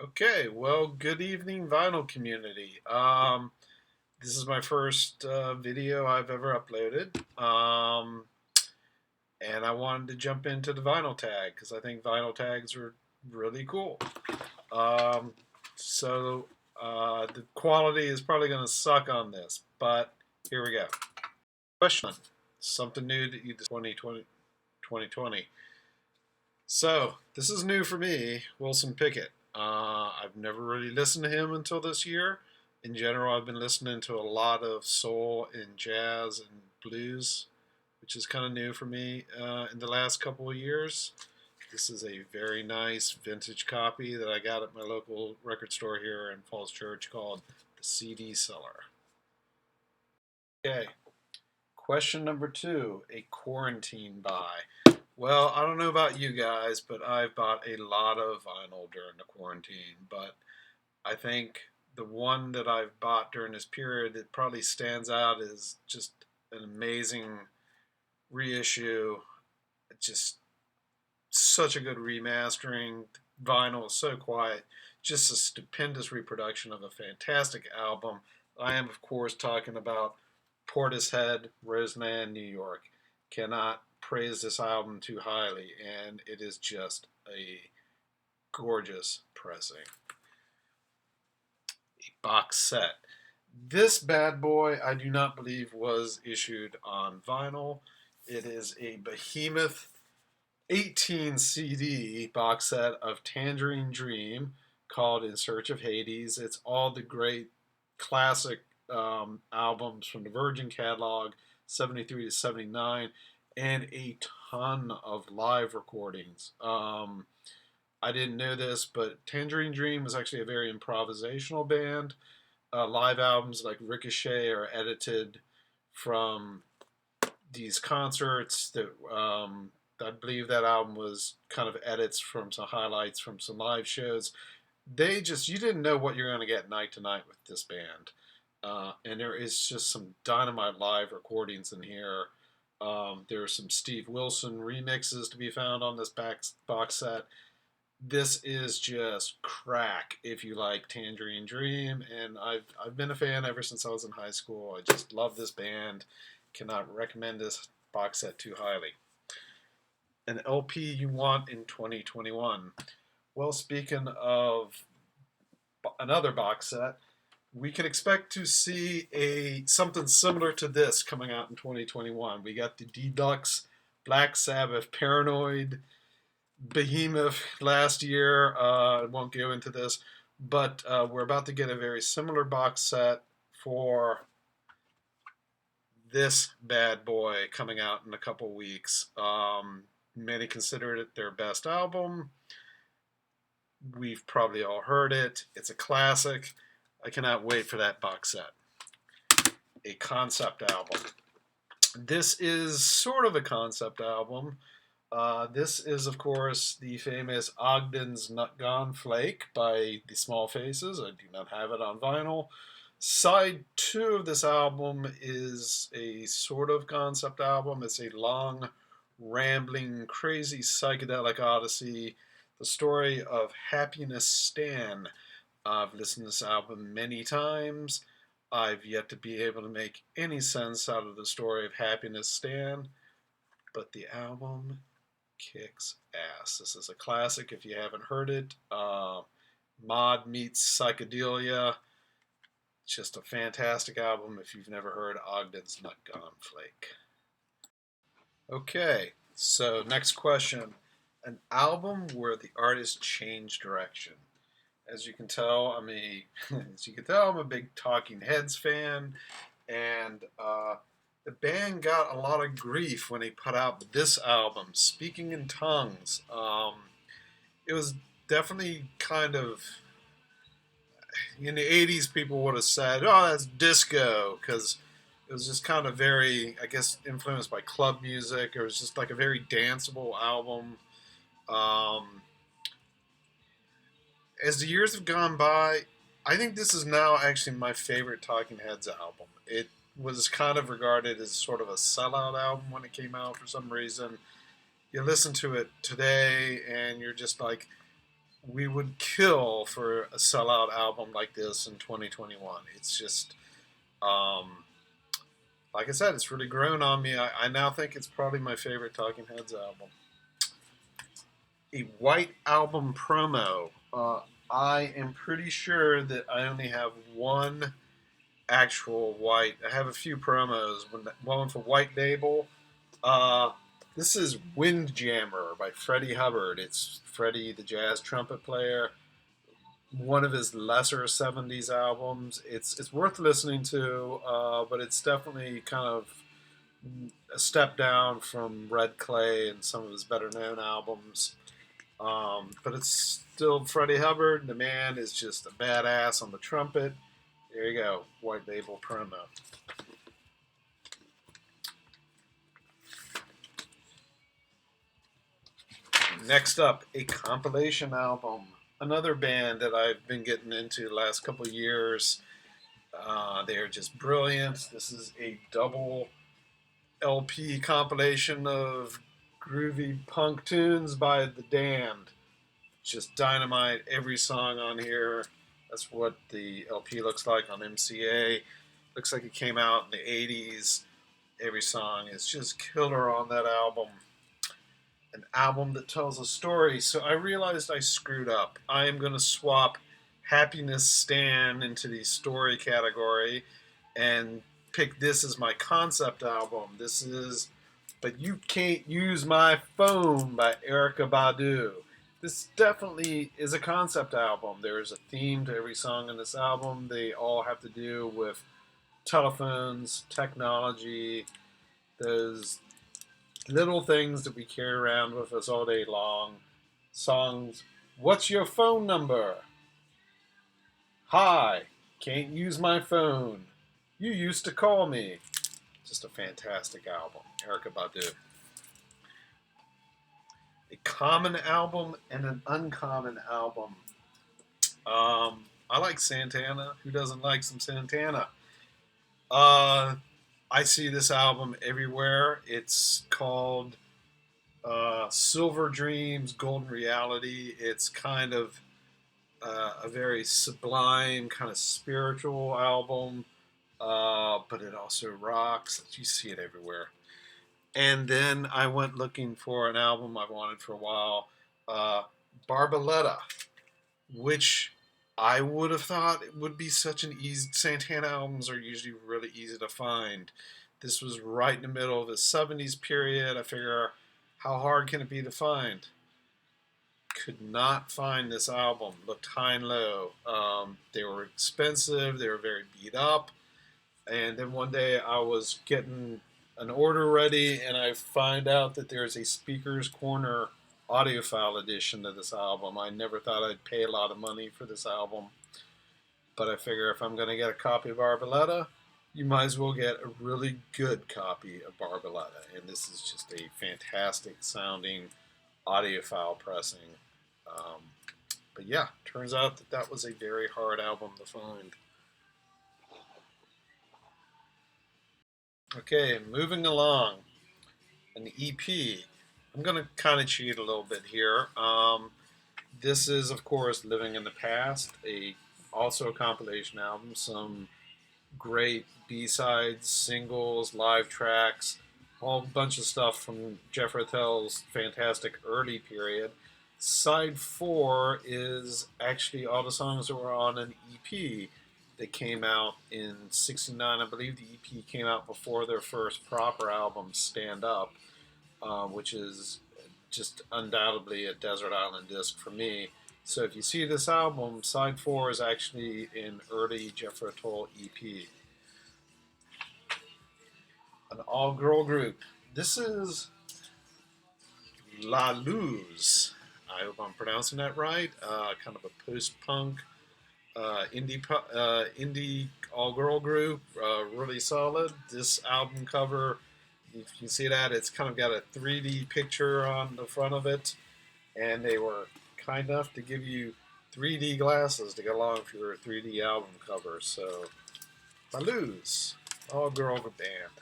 Okay, well, good evening, vinyl community. This is my first video I've ever uploaded, and I wanted to jump into the vinyl tag because I think vinyl tags are really cool. Um, so the quality is probably going to suck on this, but here we go. Question: Something new that you 2020. So this is new for me, Wilson Pickett. I've never really listened to him until this year. In general, I've been listening to a lot of soul and jazz and blues, which is kind of new for me in the last couple of years. This is a very nice vintage copy that I got at my local record store here in Falls Church called the CD Seller. Okay, question number two, a quarantine buy. Well, I don't know about you guys, but I've bought a lot of vinyl during the quarantine. But I think the one that I've bought during this period that probably stands out is just an amazing reissue. Just such a good remastering. Vinyl is so quiet. Just a stupendous reproduction of a fantastic album. I am, of course, talking about Portishead, Roseland, New York. Cannot praise this album too highly, and it is just a gorgeous pressing. A box set. This bad boy, I do not believe, was issued on vinyl. It is a behemoth 18 CD box set of Tangerine Dream called In Search of Hades. It's all the great classic albums from the Virgin catalog, 73 to 79, and a ton of live recordings. I didn't know this, but Tangerine Dream is actually a very improvisational band. Live albums like Ricochet are edited from these concerts that I believe that album was kind of edits from some highlights from some live shows. You didn't know what you're going to get night to night with this band. And there is just some dynamite live recordings in here. There are some Steve Wilson remixes to be found on this box set. This is just crack if you like Tangerine Dream, and I've been a fan ever since I was in high school. I just love this band. Cannot recommend this box set too highly. An LP you want in 2021. Well, speaking of another box set, we can expect to see a something similar to this coming out in 2021. We got the Deluxe Black Sabbath Paranoid behemoth last year. I won't go into this, but we're about to get a very similar box set for this bad boy coming out in a couple weeks. Many consider it their best album. We've probably all heard it. It's a classic. I cannot wait for that box set. A concept album. This is sort of a concept album. This is, of course, the famous Ogden's Nut Gone Flake by the Small Faces. I do not have it on vinyl. Side two of this album is a sort of concept album. It's a long, rambling, crazy psychedelic odyssey. The story of Happiness Stan. I've listened to this album many times. I've yet to be able to make any sense out of the story of Happiness Stan, but the album kicks ass. This is a classic if you haven't heard it. Mod meets psychedelia. Just a fantastic album if you've never heard Ogden's Nut Gone Flake. Okay, so next question. An album where the artist changed direction. As you can tell, I'm a big Talking Heads fan, and the band got a lot of grief when they put out this album, Speaking in Tongues. It was definitely kind of in the '80s. People would have said, "Oh, that's disco," because it was just kind of very, I guess, influenced by club music. It was just like a very danceable album. Um, as the years have gone by, I think this is now actually my favorite Talking Heads album. It was kind of regarded as sort of a sellout album when it came out for some reason. You listen to it today and you're just like, we would kill for a sellout album like this in 2021. It's just, um, like I said, it's really grown on me. I now think it's probably my favorite Talking Heads album. A White Album promo. I am pretty sure that I only have one actual White. I have a few promos. One for White Label. Uh, this is Windjammer by Freddie Hubbard. It's Freddie, the jazz trumpet player. One of his lesser '70s albums. It's worth listening to, but it's definitely kind of a step down from Red Clay and some of his better known albums. But it's still Freddie Hubbard. The man is just a badass on the trumpet. There you go, White Label promo. Next up, a compilation album. Another band that I've been getting into the last couple of years. They're just brilliant. This is a double LP compilation of groovy punk tunes by The Damned. Just dynamite. Every song on here. That's what the LP looks like on MCA. Looks like it came out in the 80s. Every song is just killer on that album. An album that tells a story. So I realized I screwed up. I am going to swap Happiness Stan into the story category and pick this as my concept album. This is But You Can't Use My Phone by Erykah Badu. This definitely is a concept album. There's a theme to every song in this album. They all have to do with telephones, technology, those little things that we carry around with us all day long. Songs, what's your phone number? Hi, can't use my phone. You used to call me. Just a fantastic album. Erykah Badu. A common album and an uncommon album. I like Santana. Who doesn't like some Santana? I see this album everywhere. It's called Silver Dreams, Golden Reality. It's kind of a very sublime, kind of spiritual album, but it also rocks. You see it everywhere. And then I went looking for an album I've wanted for a while, Barbarella, which I would have thought it would be such an easy. Santana albums are usually really easy to find. This was right in the middle of the '70s period. I figure, how hard can it be to find? Could not find this album. Looked high and low. They were expensive. They were very beat up. And then one day I was getting an order ready, and I find out that there's a Speaker's Corner audiophile edition of this album. I never thought I'd pay a lot of money for this album, but I figure if I'm going to get a copy of Barbarella, you might as well get a really good copy of Barbarella. And this is just a fantastic sounding audiophile pressing. But yeah, turns out that that was a very hard album to find. Okay, moving along. An EP. I'm going to kind of cheat a little bit here. This is, of course, Living in the Past, also a compilation album. Some great B-sides, singles, live tracks, a whole bunch of stuff from Jethro Tull's fantastic early period. Side 4 is actually all the songs that were on an EP that came out in '69. I believe the EP came out before their first proper album, Stand Up, which is just undoubtedly a desert island disc for me. So if you see this album, side 4 is actually an early Jethro Tull EP. An all-girl group. This is La Luz. I hope I'm pronouncing that right. Kind of a post-punk indie all-girl group. Really solid. This album cover, if you see that, it's kind of got a 3D picture on the front of it, and they were kind enough to give you 3D glasses to go along with your 3D album cover. So, La Luz, all-girl band.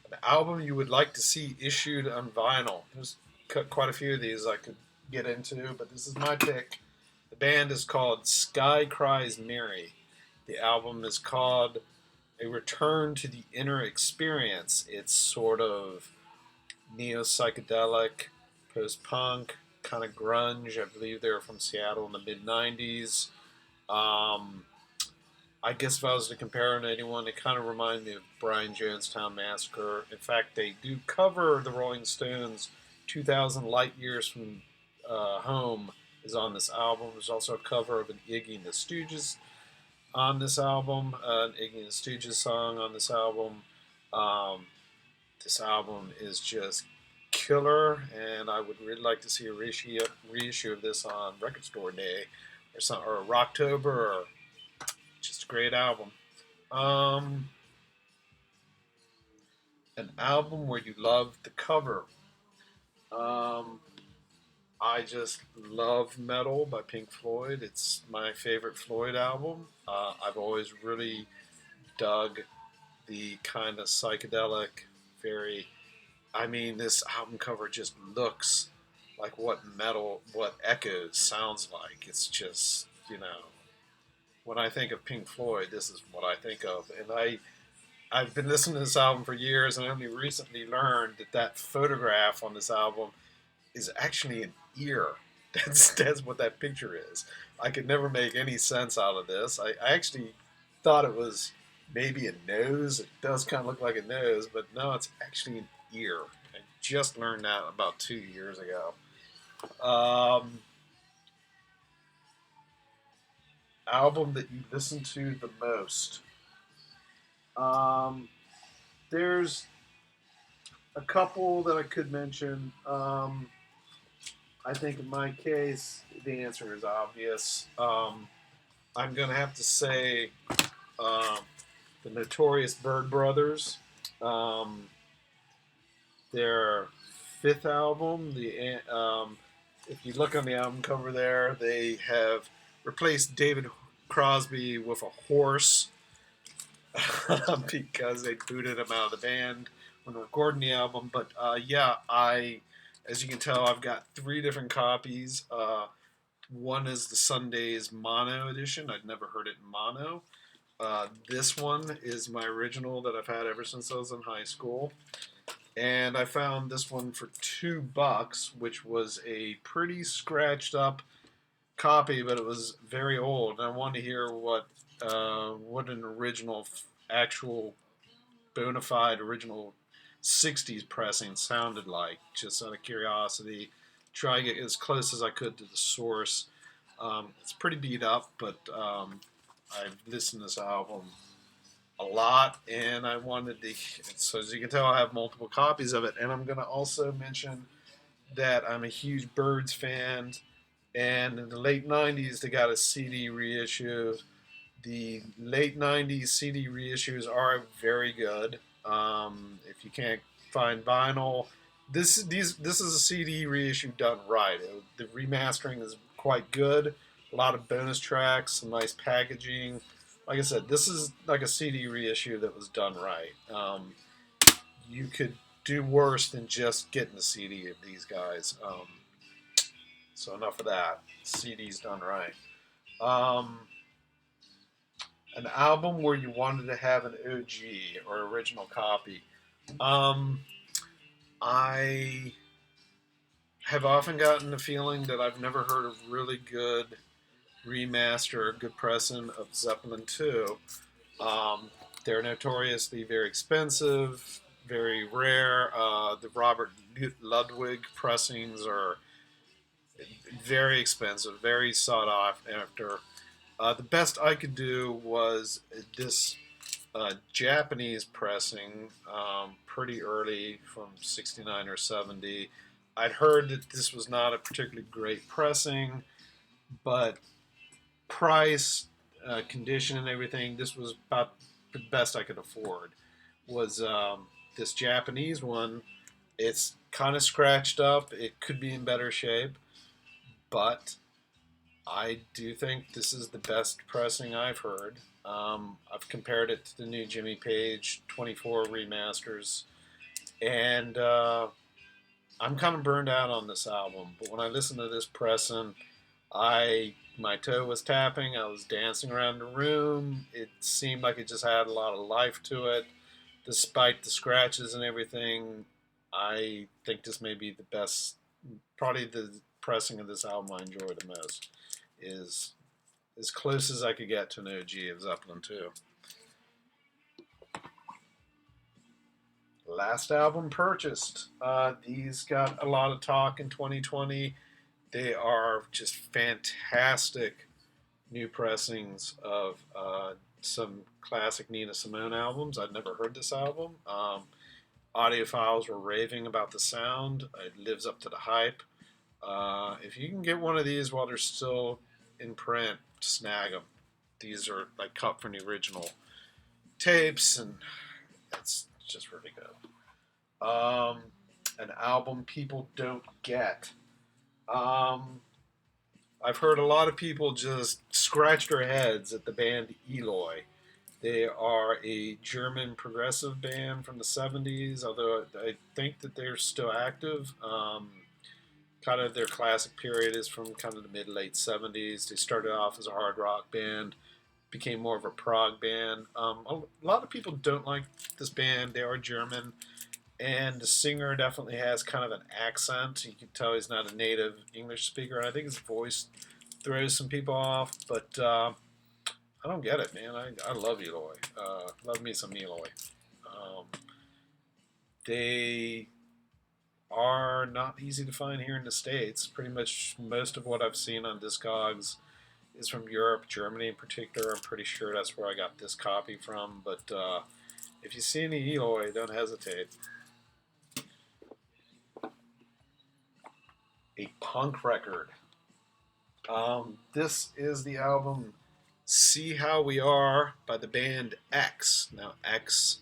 An album you would like to see issued on vinyl. There's quite a few of these I could get into, but this is my pick. The band is called Sky Cries Mary. The album is called A Return to the Inner Experience. It's sort of neo psychedelic, post punk, kind of grunge. I believe they were from Seattle in the mid 90s. Um, I guess if I was to compare them to anyone, it kind of reminded me of Brian Jonestown Massacre. In fact, they do cover the Rolling Stones' 2000 Light Years from Home is on this album. There's also a cover of an Iggy and the Stooges on this album, an Iggy and the Stooges song on this album. Um, this album is just killer, and I would really like to see a reissue of this on Record Store Day or Rocktober, or just a great album. Um, an album where you love the cover. Um, I just love Metal by Pink Floyd. It's my favorite Floyd album. I've always really dug the kind of psychedelic, very. I mean, this album cover just looks like what Echoes sounds like. It's just, when I think of Pink Floyd, this is what I think of. And I've been listening to this album for years, and I only recently learned that photograph on this album is actually an ear. That's what that picture is. I could never make any sense out of this. I actually thought it was maybe a nose. It does kind of look like a nose, but no, it's actually an ear. I just learned that about 2 years ago. Um, album that you listen to the most. Um, there's a couple that I could mention. I think in my case, the answer is obvious. I'm going to have to say um, the Notorious Bird Brothers. Um, their fifth album, if you look on the album cover there, they have replaced David Crosby with a horse because they booted him out of the band when recording the album. But yeah, as you can tell, I've got 3 different copies. One is the Sundays Mono edition. I'd never heard it in mono. This one is my original that I've had ever since I was in high school. And I found this one for $2, which was a pretty scratched up copy, but it was very old. And I wanted to hear what an original, actual, bona fide original 60s pressing sounded like, just out of curiosity. Try to get as close as I could to the source. It's pretty beat up, but I've listened to this album a lot, and I wanted to. So as you can tell, I have multiple copies of it, and I'm going to also mention that I'm a huge Byrds fan, and in the late '90s they got a CD reissue. The late '90s CD reissues are very good. If you can't find vinyl, this is a CD reissue done right. The remastering is quite good. A lot of bonus tracks, some nice packaging. Like I said, this is like a CD reissue that was done right. You could do worse than just getting the CD of these guys. So enough of that. CD's done right. Um, an album where you wanted to have an OG or original copy. Um, I have often gotten the feeling that I've never heard a really good remaster or good pressing of Zeppelin 2. Um, they're notoriously very expensive, very rare. The Robert Ludwig pressings are very expensive, very sought after. The best I could do was this Japanese pressing, pretty early from 69 or 70. I'd heard that this was not a particularly great pressing, but price, condition, and everything, this was about the best I could afford. Was this Japanese one? It's kind of scratched up. It could be in better shape, but I do think this is the best pressing I've heard. I've compared it to the new Jimmy Page 24 remasters, and I'm kind of burned out on this album, but when I listened to this pressing, my toe was tapping. I was dancing around the room. It seemed like it just had a lot of life to it, despite the scratches and everything. I think this may be the best, probably the pressing of this album I enjoy the most. Is as close as I could get to an OG of Zeppelin 2. Last album purchased. These got a lot of talk in 2020. They are just fantastic new pressings of some classic Nina Simone albums. I'd never heard this album. Audiophiles were raving about the sound. It lives up to the hype. If you can get one of these while they're still in print, snag them. These are like cut from the original tapes, and it's just really good. An album people don't get. I've heard a lot of people just scratch their heads at the band Eloy. They are a German progressive band from the 70s, although I think that they're still active. Kind of their classic period is from kind of the mid late 70s. They started off as a hard rock band, became more of a prog band. A lot of people don't like this band. They are German, and the singer definitely has kind of an accent. You can tell he's not a native English speaker. And I think his voice throws some people off, but I don't get it, man. I love Eloy. Love me some Eloy. Um, they are not easy to find here in the States. Pretty much most of what I've seen on Discogs is from Europe, Germany in particular. I'm pretty sure that's where I got this copy from. But if you see any Eloy, don't hesitate. A punk record. This is the album See How We Are by the band X. Now, X,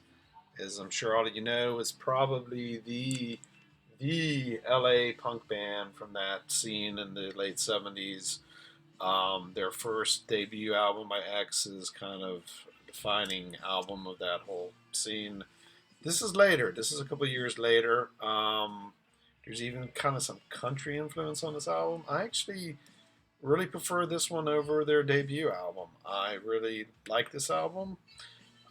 as I'm sure all of you know, is probably the LA punk band from that scene in the late 70s. Their first debut album by X is kind of a defining album of that whole scene. This is later. This is a couple years later. There's even kind of some country influence on this album. I actually really prefer this one over their debut album. I really like this album.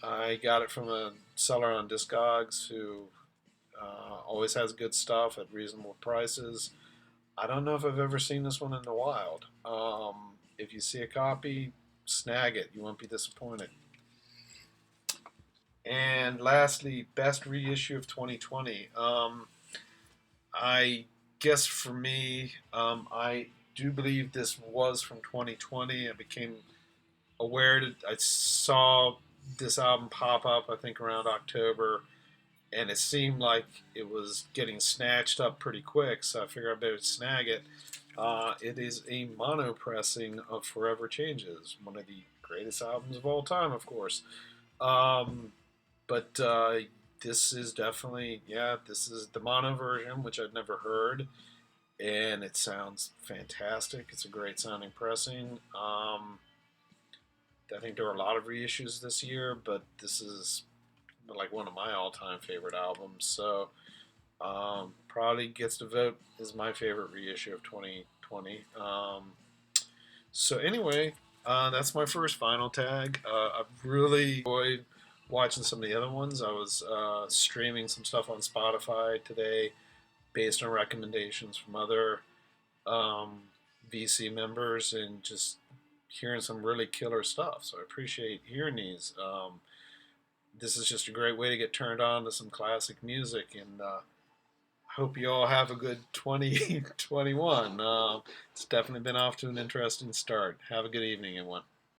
I got it from a seller on Discogs who always has good stuff at reasonable prices. I don't know if I've ever seen this one in the wild. If you see a copy, snag it. You won't be disappointed. And lastly, best reissue of 2020. I guess for me, I do believe this was from 2020. I became aware that I saw this album pop up, I think around October, and it seemed like it was getting snatched up pretty quick, so I figured I better snag it. It is a mono pressing of Forever Changes, one of the greatest albums of all time, of course. But this is definitely, yeah, this is the mono version, which I'd never heard, and it sounds fantastic. It's a great sounding pressing. I think there were a lot of reissues this year, but this is like one of my all-time favorite albums. So probably gets to vote as my favorite reissue of 2020. So anyway, that's my first final tag. I've really enjoyed watching some of the other ones. I was streaming some stuff on Spotify today based on recommendations from other VC members and just hearing some really killer stuff. So I appreciate hearing these. This is just a great way to get turned on to some classic music, and hope you all have a good 2021. It's definitely been off to an interesting start. Have a good evening, everyone.